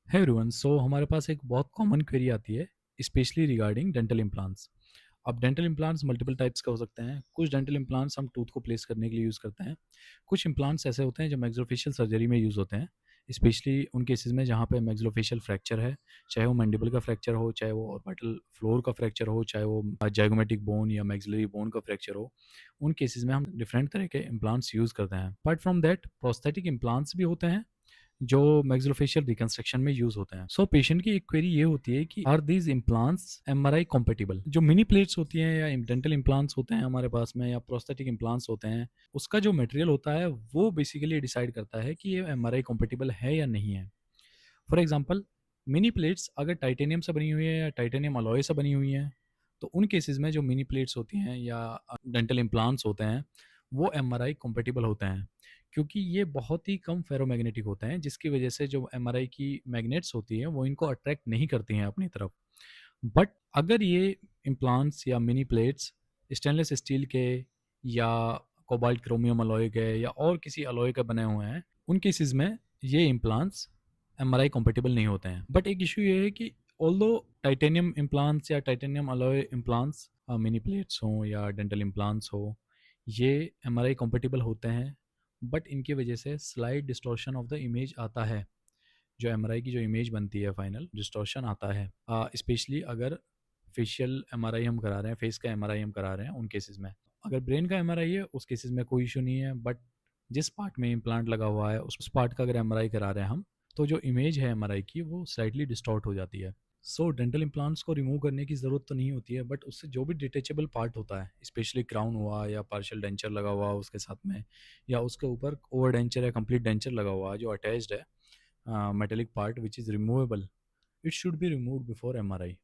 है एवरीवन। सो हमारे पास एक बहुत कॉमन क्वेरी आती है, स्पेशली रिगार्डिंग डेंटल इम्प्लांट्स। अब डेंटल इम्प्लांट्स मल्टीपल टाइप्स का हो सकते हैं। कुछ डेंटल इम्प्लांट्स हम टूथ को प्लेस करने के लिए यूज़ करते हैं। कुछ इम्प्लांट्स ऐसे होते हैं जो मैक्सिलोफेशियल सर्जरी में यूज़ होते हैं, स्पेशली उन केसेस में जहाँ पे मैक्सिलोफेशियल फ्रैक्चर है, चाहे वो मैंडिबल का फ्रैक्चर हो, चाहे वो ऑर्बिटल फ्लोर का फ्रैक्चर हो, चाहे वो जाइगोमेटिक बोन या मैक्सिलरी बोन का फ्रैक्चर हो। उन केसेस में हम डिफरेंट तरह के इम्प्लांट्स यूज़ करते हैं। Apart from that prosthetic implants भी होते हैं जो मैक्सिलोफेशियल रिकंस्ट्रक्शन में यूज होते हैं। सो पेशेंट की एक क्वेरी ये होती है कि are these implants MRI compatible. जो मिनी प्लेट्स होती हैं या डेंटल इम्प्लांट्स होते हैं हमारे पास में, या प्रोस्थेटिक इम्प्लांट्स होते हैं, उसका जो मटेरियल होता है वो बेसिकली डिसाइड करता है कि ये एमआरआई कॉम्पेटिबल है या नहीं है। फॉर एग्जाम्पल, मिनी प्लेट्स अगर टाइटेनियम से बनी हुई है या टाइटेनियम अलॉय से बनी हुई हैं, तो उन केसेस में जो मिनी प्लेट्स होती हैं या डेंटल इम्प्लांट्स होते हैं वो एमआरआई कॉम्पेटिबल होते हैं, क्योंकि ये बहुत ही कम फेरोमैग्नेटिक होते हैं, जिसकी वजह से जो एमआरआई की मैग्नेट्स होती हैं वो इनको अट्रैक्ट नहीं करती हैं अपनी तरफ। बट अगर ये इम्प्लांट्स या मिनी प्लेट्स स्टेनलेस स्टील के या कोबाल्ट क्रोमियम अलॉय के या और किसी अलॉय के बने हुए हैं, उन केसेस में ये इम्प्लांट्स एमआरआई कॉम्पेटिबल नहीं होते हैं। बट एक इशू ये है कि ऑल्दो टाइटेनियम इम्प्लांट्स या titanium alloy implants, mini plates हों या डेंटल इम्प्लांट्स हो, ये एमआरआई कॉम्पेटिबल होते हैं, बट इनकी वजह से slide distortion of the image आता है। जो एमआरआई की जो इमेज बनती है फाइनल डिस्टॉर्शन आता है, स्पेशली अगर फेशियल एमआरआई हम करा रहे हैं, फेस का एमआरआई हम करा रहे हैं उन केसेस में। अगर ब्रेन का एमआरआई है उस केसेस में कोई इशू नहीं है, बट जिस पार्ट में इम्प्लांट लगा हुआ है उस पार्ट का अगर एमआरआई करा रहे हैं हम, तो जो इमेज है एमआरआई की वो स्लाइटली डिस्टॉर्ट हो जाती है। सो डेंटल इम्प्लांट्स को रिमूव करने की ज़रूरत तो नहीं होती है, बट उससे जो भी डिटेचेबल पार्ट होता है, स्पेशली क्राउन हुआ या पार्शियल डेंचर लगा हुआ उसके साथ में, या उसके ऊपर ओवर डेंचर या कंप्लीट डेंचर लगा हुआ है जो अटैच्ड है, metallic part which is removable, it should be removed before MRI.